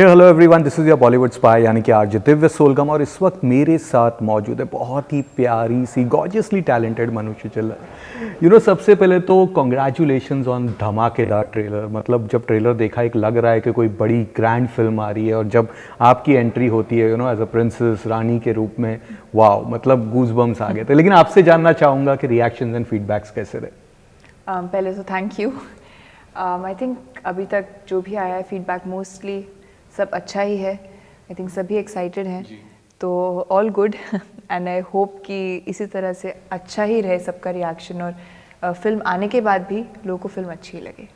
Hello everyone, this is your Bollywood spy यानी कि RJ Divya सोलगम। और इस वक्त मेरे साथ मौजूद है बहुत ही प्यारी सी गॉर्जियसली टैलेंटेड मनुष्य चिल्लर। सबसे पहले तो कॉन्ग्रेचुलेशंस ऑन धमाकेदार ट्रेलर। मतलब जब ट्रेलर देखा एक लग रहा है कि कोई बड़ी ग्रैंड फिल्म आ रही है, और जब आपकी एंट्री होती है एज अ प्रिंसेस रानी के रूप में, वाओ, मतलब गूज बम्स आ गए थे। लेकिन आपसे जानना चाहूँगा कि रिएक्शंस एंड फीडबैक्स कैसे रहे। पहले तो थैंक यू। आई थिंक अभी तक जो भी आया है फीडबैक मोस्टली सब अच्छा ही है। आई थिंक सभी एक्साइटेड हैं, तो all good and I hope कि इसी तरह से अच्छा ही रहे सबका रिएक्शन, और फिल्म आने के बाद भी लोगों को फिल्म अच्छी लगे।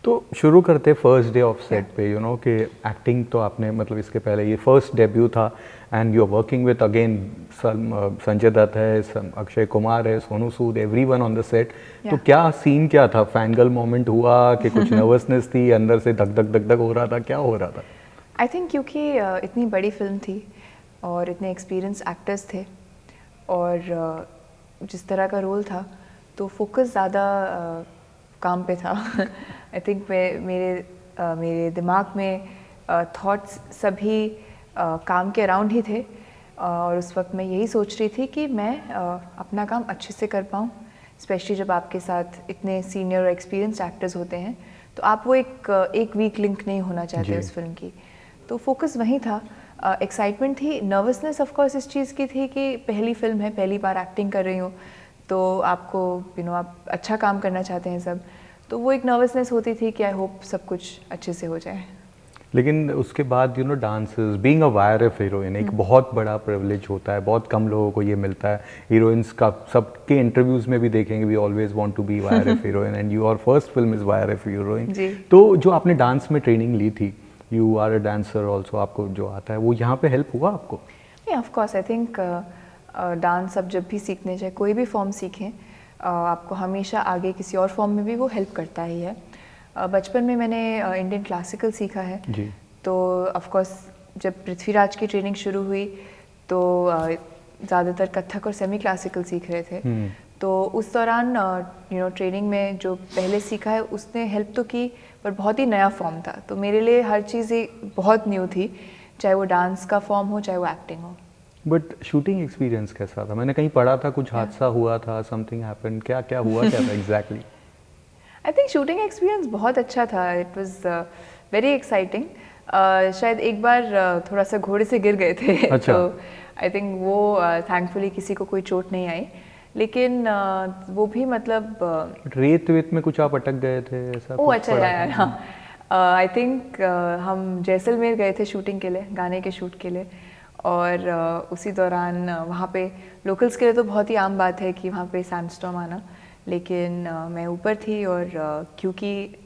तो शुरू करते फर्स्ट डे ऑफ सेट पे, कि एक्टिंग तो आपने, मतलब इसके पहले ये फर्स्ट डेब्यू था, and you are working with again Sanjay Dutt है, अक्षय कुमार है, Sonu Sood, everyone on the set. तो क्या सीन क्या था? फैनगर्ल मोमेंट हुआ कि कुछ नर्वसनेस थी, अंदर से धक धक धक धक हो रहा था, क्या हो रहा था? आई थिंक क्योंकि इतनी बड़ी फिल्म थी और इतने एक्सपीरियंस एक्टर्स थे, और जिस तरह का रोल था तो फोकस ज़्यादा काम पे था। आई थिंक मेरे दिमाग में थॉट्स सभी काम के अराउंड ही थे, और उस वक्त मैं यही सोच रही थी कि मैं अपना काम अच्छे से कर पाऊँ। स्पेशली जब आपके साथ इतने सीनियर और एक्सपीरियंस्ड एक्टर्स होते हैं, तो आप वो एक वीक लिंक नहीं होना चाहते उस फिल्म की। तो फोकस वहीं था। एक्साइटमेंट थी, नर्वसनेस ऑफ कोर्स इस चीज़ की थी कि पहली फिल्म है, पहली बार एक्टिंग कर रही हूँ, तो आपको आप अच्छा काम करना चाहते हैं सब, तो वो एक नर्वसनेस होती थी कि आई होप सब कुछ अच्छे से हो जाए। लेकिन उसके बाद dancers, being a YRF heroine एक बहुत बड़ा प्रिविलेज होता है, बहुत कम लोगों को ये मिलता है। हीरोइंस का सबके इंटरव्यूज में भी देखेंगे, we always want to be YRF heroine, and your first film is YRF heroine. तो जो आपने डांस में ट्रेनिंग ली थी, you are a dancer also, आपको जो आता है वो यहाँ पे हेल्प हुआ आपको? Of course. I think dance अब जब भी सीखने जाए, कोई भी फॉर्म सीखें, आपको हमेशा आगे किसी और फॉर्म में भी वो हेल्प करता ही है। बचपन में मैंने इंडियन क्लासिकल सीखा है जी। तो ऑफ कोर्स जब पृथ्वीराज की ट्रेनिंग शुरू हुई तो ज़्यादातर कथक और सेमी क्लासिकल सीख रहे थे। तो उस दौरान ट्रेनिंग में जो पहले सीखा है उसने हेल्प तो की, पर बहुत ही नया फॉर्म था, तो मेरे लिए हर चीज़ बहुत न्यू थी, चाहे वो डांस का फॉर्म हो, चाहे वो एक्टिंग हो। बट शूटिंग एक्सपीरियंस कैसा था? मैंने कहीं पढ़ा था कुछ हादसा हुआ था, समथिंग हैपेंड, क्या क्या हुआ क्या था exactly? I think shooting experience बहुत अच्छा था। It was very exciting. शायद एक बार थोड़ा सा घोड़े से गिर गए थे। अच्छा। तो आई थिंक वो थैंकफुली किसी को कोई चोट नहीं आई, लेकिन वो भी मतलब रेत वेत में कुछ आप अटक गए थे ऐसा? ओह अच्छा यार, हाँ। आई थिंक हम जैसलमेर गए थे शूटिंग के लिए, गाने के शूट के लिए, और उसी दौरान वहाँ पे लोकल्स के लिए तो बहुत ही आम बात है कि वहाँ पे सैंडस्टॉर्म आना, लेकिन मैं ऊपर थी, और क्योंकि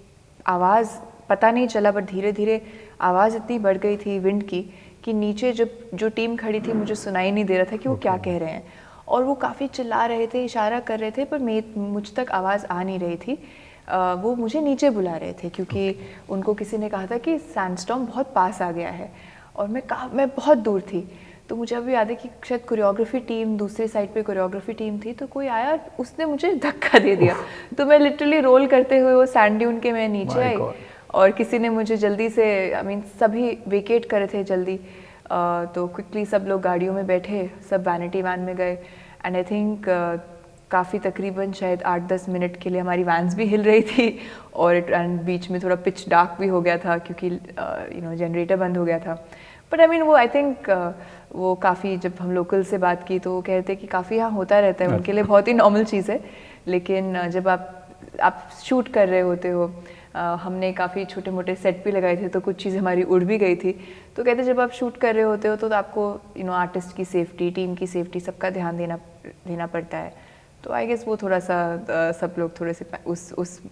आवाज़ पता नहीं चला, पर धीरे धीरे आवाज़ इतनी बढ़ गई थी विंड की कि नीचे जो टीम खड़ी थी मुझे सुनाई नहीं दे रहा था कि वो क्या कह रहे हैं, और वो काफ़ी चिल्ला रहे थे, इशारा कर रहे थे, पर मुझ तक आवाज़ आ नहीं रही थी। वो मुझे नीचे बुला रहे थे क्योंकि उनको किसी ने कहा था कि सैंडस्टॉर्म बहुत पास आ गया है, और मैं बहुत दूर थी। तो मुझे अभी याद है कि शायद कोरियोग्राफी टीम, दूसरी साइड पे कोरियोग्राफी टीम थी, तो कोई आया, उसने मुझे धक्का दे दिया। तो मैं लिटरली रोल करते हुए वो सैंड ड्यून के मैं नीचे आई, और किसी ने मुझे जल्दी से, सभी वेकेट कर रहे थे जल्दी, तो क्विकली सब लोग गाड़ियों में बैठे, सब वैनिटी वैन में गए, एंड आई थिंक काफ़ी तकरीबन शायद 8-10 मिनट के लिए हमारी वैन्स भी हिल रही थी, और एंड बीच में थोड़ा पिच डार्क भी हो गया था क्योंकि जनरेटर बंद हो गया था। बट वो आई थिंक वो काफ़ी, जब हम लोकल से बात की तो वो कहते कि काफ़ी यहाँ होता रहता है, उनके लिए बहुत ही नॉर्मल चीज़ है। लेकिन जब आप शूट कर रहे होते हो, हमने काफ़ी छोटे मोटे सेट भी लगाए थे, तो कुछ चीज़ें हमारी उड़ भी गई थी। तो कहते जब आप शूट कर रहे होते हो तो आपको आर्टिस्ट की सेफ्टी, टीम की सेफ्टी, सबका ध्यान देना पड़ता है। तो आई गेस वो थोड़ा सा सब लोग थोड़े से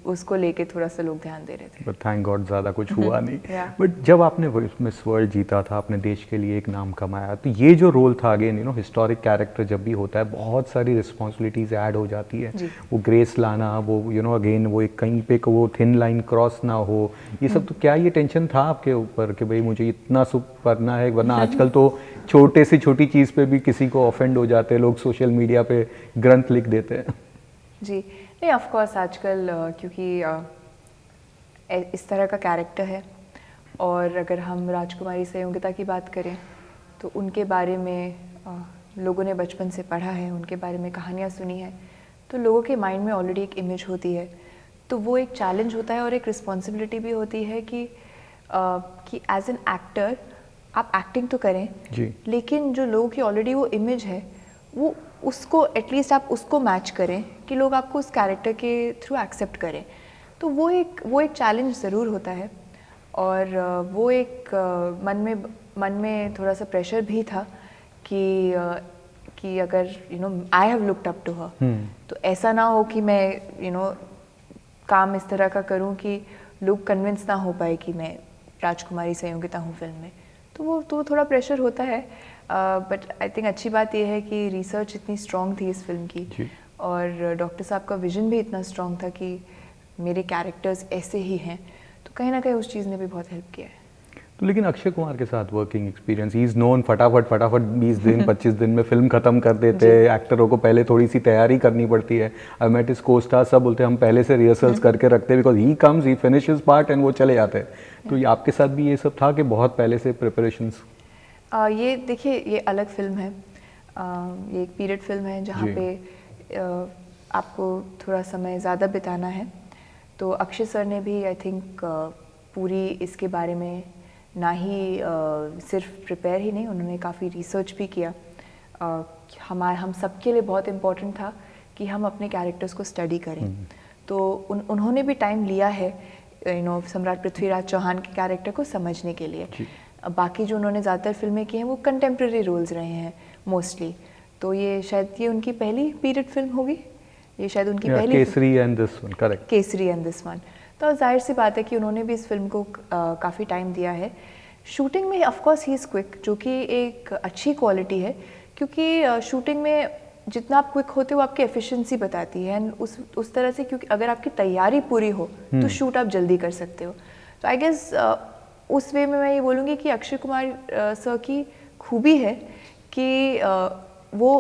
उसको लेके थोड़ा सा लोग ध्यान दे रहे थे। बट थैंक गॉड ज़्यादा कुछ हुआ नहीं। बट जब आपने मिस वर्ल्ड जीता था, अपने देश के लिए एक नाम कमाया, तो ये जो रोल था, अगेन हिस्टोरिक कैरेक्टर जब भी होता है बहुत सारी रिस्पॉन्सिबिलिटीज़ ऐड हो जाती है। वो ग्रेस लाना, वो अगेन वो एक कहीं पे वो थिन लाइन क्रॉस ना हो, ये सब। तो क्या ये टेंशन था आपके ऊपर कि भाई मुझे इतना सुप करना है? वरना आजकल तो छोटे से छोटी चीज़ पे भी किसी को ऑफेंड हो जाते हैं लोग, सोशल मीडिया पे ग्रंथ लिख देते हैं। जी नहीं, ऑफ कोर्स आजकल क्योंकि इस तरह का कैरेक्टर है, और अगर हम राजकुमारी संयोगिता की बात करें तो उनके बारे में लोगों ने बचपन से पढ़ा है, उनके बारे में कहानियाँ सुनी है, तो लोगों के माइंड में ऑलरेडी एक इमेज होती है। तो वो एक चैलेंज होता है और एक रिस्पॉन्सिबिलिटी भी होती है कि एज एन एक्टर आप एक्टिंग तो करें जी, लेकिन जो लोगों की ऑलरेडी वो इमेज है वो उसको एटलीस्ट आप उसको मैच करें कि लोग आपको उस कैरेक्टर के थ्रू एक्सेप्ट करें। तो वो एक चैलेंज ज़रूर होता है और वो एक मन में थोड़ा सा प्रेशर भी था कि अगर I have looked up to her, तो ऐसा ना हो कि मैं काम इस तरह का करूं कि लोग कन्विंस ना हो पाए कि मैं राजकुमारी संयोगिता हूँ फिल्म में। तो वो थोड़ा प्रेशर होता है, बट आई थिंक अच्छी बात यह है कि रिसर्च इतनी स्ट्रॉन्ग थी इस फिल्म की और डॉक्टर साहब का विजन भी इतना स्ट्रॉन्ग था कि मेरे कैरेक्टर्स ऐसे ही हैं, तो कहीं ना कहीं उस चीज़ ने भी बहुत हेल्प किया है। तो लेकिन अक्षय कुमार के साथ working experience, he is known फटाफट 20 दिन 25 दिन में फिल्म खत्म कर देते हैं, एक्टरों को पहले थोड़ी सी तैयारी करनी पड़ती है। आई मेट हिज को-स्टार, सब बोलते हैं हम पहले से रिहर्सल्स करके रखते हैं because he comes, he finishes part and वो चले जाते हैं। तो ये आपके साथ भी ये सब था कि बहुत पहले से प्रिपरेशंस? ये देखिए, ये अलग फिल्म है, ये एक पीरियड फिल्म है जहाँ पे आपको थोड़ा समय ज़्यादा बिताना है। तो अक्षय सर ने भी आई थिंक पूरी इसके बारे में ना ही सिर्फ प्रिपेयर ही नहीं, उन्होंने काफ़ी रिसर्च भी किया। हम सबके लिए बहुत इम्पोर्टेंट था कि हम अपने कैरेक्टर्स को स्टडी करें। तो उन्होंने भी टाइम लिया है सम्राट पृथ्वीराज चौहान के कैरेक्टर को समझने के लिए। बाकी जो उन्होंने ज़्यादातर फिल्में की हैं वो कंटेम्प्रेरी रोल्स रहे हैं मोस्टली। तो ये शायद ये उनकी पहली पीरियड फिल्म होगी, ये शायद उनकी पहली Kesari and this one, correct, Kesari and this one. तो जाहिर सी बात है कि उन्होंने भी इस फिल्म को काफ़ी टाइम दिया है। शूटिंग में of course he is quick, जो कि एक अच्छी क्वालिटी है, क्योंकि शूटिंग में जितना आप क्विक होते हो आपकी एफिशिएंसी बताती है एंड उस तरह से, क्योंकि अगर आपकी तैयारी पूरी हो तो शूट आप जल्दी कर सकते हो। तो आई गेस उस वे में मैं ये बोलूँगी कि अक्षय कुमार सर की खूबी है कि वो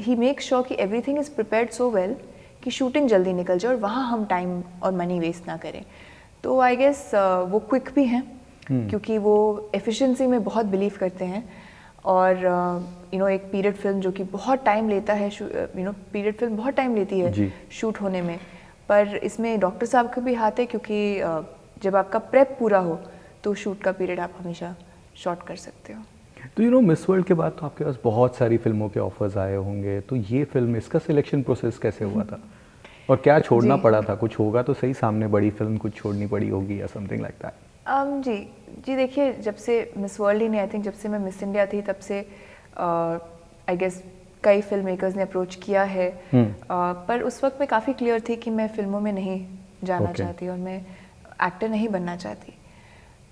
ही मेक श्योर कि everything is prepared so well कि शूटिंग जल्दी निकल जाए और वहाँ हम टाइम और मनी वेस्ट ना करें। तो आई गेस वो क्विक भी हैं क्योंकि वो एफिशिएंसी में बहुत बिलीव करते हैं और एक पीरियड फिल्म जो कि बहुत टाइम लेता है, पीरियड फिल्म बहुत टाइम लेती है शूट होने में, पर इसमें डॉक्टर साहब का भी हाथ है क्योंकि जब आपका प्रेप पूरा हो तो शूट का पीरियड आप हमेशा शॉर्ट कर सकते हो। तो मिस वर्ल्ड के बाद तो आपके पास बहुत सारी फिल्मों के ऑफर्स आए होंगे, तो ये फिल्म, इसका सिलेक्शन प्रोसेस कैसे हुआ था और क्या छोड़ना पड़ा था? कुछ होगा तो सही, सामने बड़ी फिल्म कुछ छोड़नी पड़ी होगी या समथिंग लाइक दैट। जी देखिए, जब से मिस वर्ल्ड ही नहीं, आई थिंक जब से मैं मिस इंडिया थी तब से आई गेस कई फिल्म मेकर्स ने अप्रोच किया है, पर उस वक्त मैं काफ़ी क्लियर थी कि मैं फिल्मों में नहीं जाना चाहती और मैं एक्टर नहीं बनना चाहती।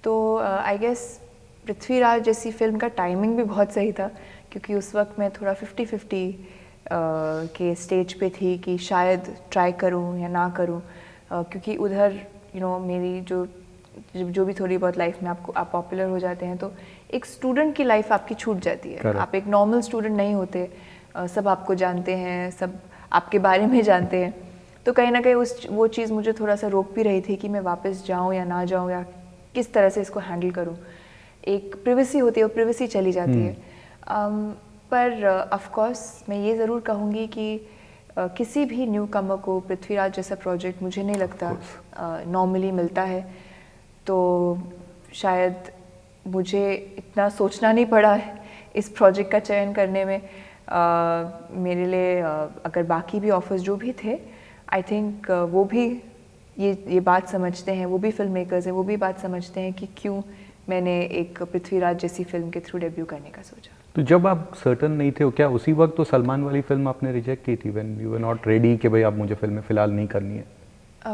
तो आई गेस पृथ्वीराज जैसी फिल्म का टाइमिंग भी बहुत सही था क्योंकि उस वक्त मैं थोड़ा 50-50 के स्टेज पे थी कि शायद ट्राई करूं या ना करूं, क्योंकि उधर मेरी जो भी थोड़ी बहुत लाइफ में आप पॉपुलर हो जाते हैं तो एक स्टूडेंट की लाइफ आपकी छूट जाती है। आप एक नॉर्मल स्टूडेंट नहीं होते, सब आपको जानते हैं, सब आपके बारे में जानते हैं। तो कहीं ना कहीं वो चीज़ मुझे थोड़ा सा रोक भी रही थी कि मैं वापस जाऊं या ना जाऊं या किस तरह से इसको हैंडल करूं। एक प्रिवेसी होती है, वो प्रिवेसी चली जाती है। पर ऑफ कोर्स मैं ये ज़रूर कहूँगी कि किसी भी न्यू कमर को पृथ्वीराज जैसा प्रोजेक्ट मुझे नहीं लगता नॉर्मली मिलता है, तो शायद मुझे इतना सोचना नहीं पड़ा है इस प्रोजेक्ट का चयन करने में। मेरे लिए अगर बाकी भी ऑफर्स जो भी थे, आई थिंक वो भी ये बात समझते हैं, वो भी फिल्म मेकर्स हैं, वो भी बात समझते हैं कि क्यों मैंने एक पृथ्वीराज जैसी फिल्म के थ्रू डेब्यू करने का सोचा। तो जब आप सर्टन नहीं थे, क्या उसी वक्त तो सलमान वाली फिल्म आपने रिजेक्ट की थी, when you were not ready कि भाई आप मुझे फिल्में फिलहाल नहीं करनी है?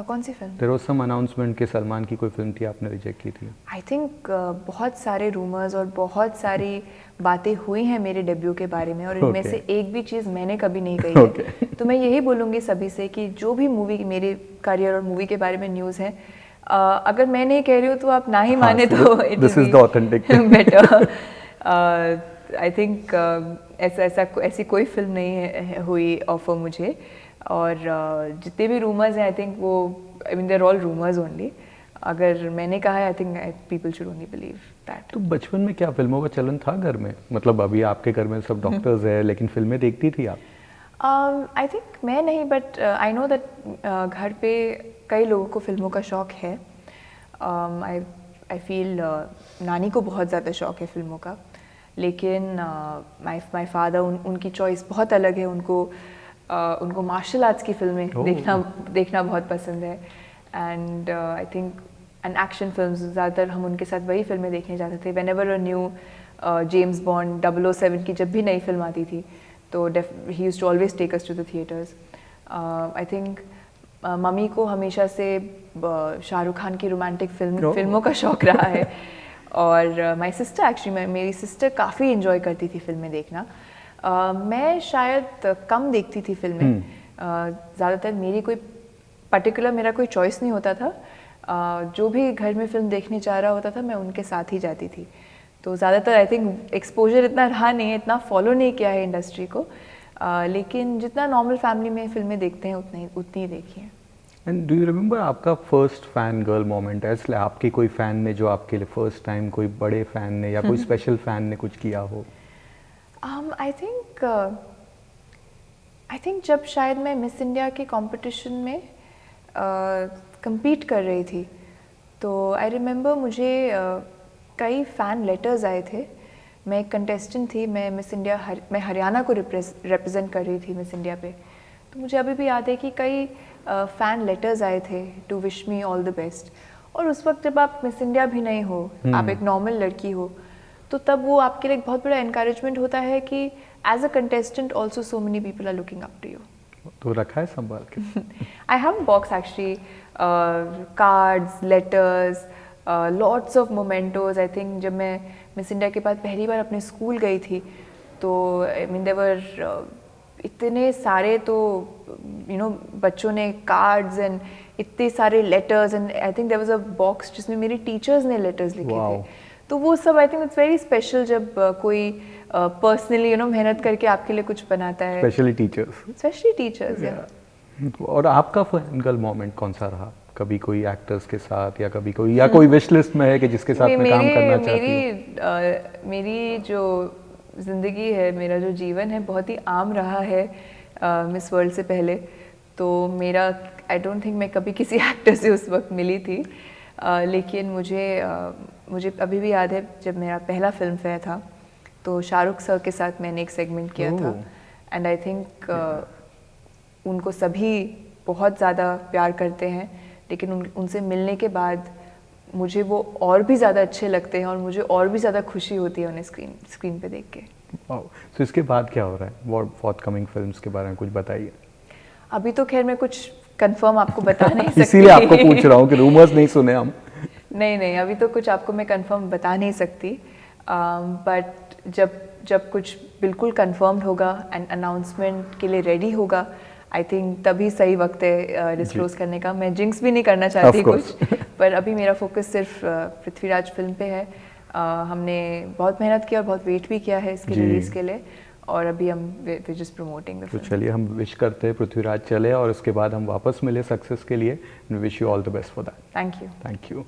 कौन सी फिल्म? देयर वाज सम अनाउंसमेंट कि सलमान की कोई फिल्म थी, आपने रिजेक्ट की थी। आई थिंक बहुत सारे रूमर्स और बहुत सारी बातें हुई हैं मेरे डेब्यू के बारे में और इनमें से एक भी चीज़ मैंने कभी नहीं कही है। तो मैं यही बोलूँगी सभी से कि जो भी मूवी, मेरे करियर और मूवी के बारे में न्यूज़ है, अगर मैं नहीं कह रही हूँ तो आप ना ही माने तो this is the authentic better. I think ऐसी कोई फिल्म नहीं हुई ऑफर मुझे, और जितने भी रूमर्स हैं आई थिंक वो, I mean they're all rumours only. अगर मैंने कहा है, I think people should only believe that. तो बचपन में क्या फिल्मों का चलन था घर में? मतलब अभी आपके घर में सब डॉक्टर्स है, लेकिन फिल्में देखती थी आप? आई थिंक मैं नहीं, बट आई नो दैट घर पे कई लोगों को फिल्मों का शौक़ है। आई फील नानी को बहुत ज़्यादा शौक़ है फिल्मों का, लेकिन माय फादर उनकी चॉइस बहुत अलग है। उनको मार्शल आर्ट्स की फिल्में देखना बहुत पसंद है। And I think and action films, ज़्यादातर हम उनके साथ वही फिल्में देखने जाते थे। Whenever a new James Bond 007 की जब भी नई फिल्म आती थी, तो he used to always take us to the theatres. I think mummy को हमेशा से शाहरुख खान की रोमांटिक फिल्मों का शौक़ रहा है। और माय सिस्टर एक्चुअली, मेरी सिस्टर काफ़ी इन्जॉय करती थी फिल्में देखना। मैं शायद कम देखती थी फिल्में। ज़्यादातर मेरा कोई चॉइस नहीं होता था। जो भी घर में फिल्म देखने जा रहा होता था, मैं उनके साथ ही जाती थी। तो ज़्यादातर आई थिंक एक्सपोजर इतना रहा नहीं है, इतना फॉलो नहीं किया है इंडस्ट्री को, लेकिन जितना नॉर्मल फैमिली में फिल्में देखते हैं उतनी ही देखी है। एंड डू यू रिमेंबर आपका फर्स्ट फैन गर्ल मोमेंट है? इसलिए आपके कोई फ़ैन ने जो आपके लिए फर्स्ट टाइम, कोई बड़े फ़ैन ने या कोई स्पेशल फ़ैन ने कुछ किया हो? आई थिंक जब शायद मैं मिस इंडिया के कंपटीशन में compete कर रही थी, तो आई रिमेंबर मुझे कई फ़ैन लेटर्स आए थे। मैं एक कंटेस्टेंट थी, मैं मिस इंडिया मैं हरियाणा को रिप्रेजेंट कर रही थी मिस इंडिया पे। तो मुझे अभी भी याद है कि कई फ़ैन लेटर्स आए थे to wish me all the best. और उस वक्त जब आप मिस इंडिया भी नहीं हो, आप एक नॉर्मल लड़की हो, तो तब वो आपके लिए एक बहुत बड़ा एनकरेजमेंट होता है कि as a contestant also so many people are looking up to you. तो रखा है संभाल के? I have box actually, cards, letters, lots of mementos. I think जब मैं मिस इंडिया के बाद पहली बार अपने स्कूल गई थी, तो आई मीन देवर इतने सारे, तो बच्चों ने कार्ड्स एंड इतने सारे letters, and I think there was a box जिसमें मेरी टीचर्स ने लेटर्स लिखे थे। तो वो सब I think it's very special जब कोई पर्सनली मेहनत करके आपके लिए कुछ बनाता है। Specially teachers. या और आपका फैन गर्ल मोमेंट कौन सा रहा? कभी कोई एक्टर्स के साथ, या कभी कोई विश लिस्ट में है कि जिसके साथ मैं काम करना चाहती हूँ? मेरी जो ज़िंदगी है, मेरा जो जीवन है, बहुत ही आम रहा है मिस वर्ल्ड से पहले। तो मेरा आई डोंट थिंक मैं कभी किसी एक्टर से उस वक्त मिली थी, लेकिन मुझे अभी भी याद है जब मेरा पहला फिल्म फेयर था, तो शाहरुख सर के साथ मैंने एक सेगमेंट किया था। एंड आई थिंक उनको सभी बहुत ज़्यादा प्यार करते हैं, लेकिन उनसे मिलने के बाद मुझे वो और भी ज़्यादा अच्छे लगते हैं और मुझे और भी ज़्यादा खुशी होती है उन्हें स्क्रीन पे देख के। तो इसके बाद क्या हो रहा है? फॉरकमिंग फिल्म्स के बारे में कुछ बताइए। अभी तो खैर मैं कुछ कंफर्म आपको बता नहीं सकती। इसीलिए आपको पूछ रहा हूँ कि रूमर्स नहीं सुने हम। नहीं, अभी तो कुछ आपको मैं कंफर्म बता नहीं सकती, बट जब कुछ बिल्कुल कंफर्म्ड होगा एंड अनाउंसमेंट के लिए रेडी होगा, आई थिंक तभी सही वक्त है डिस्क्लोज करने का। मैं जिंक्स भी नहीं करना चाहती कुछ, पर अभी मेरा फोकस सिर्फ पृथ्वीराज फिल्म पे है। हमने बहुत मेहनत की और बहुत वेट भी किया है इसके रिलीज़ के लिए, और अभी हम जस्ट प्रमोटिंग द फिल्म। तो चलिए हम विश करते हैं पृथ्वीराज चले और उसके बाद हम वापस मिले सक्सेस के लिए। Wish you all the best for that. Thank you. Thank you.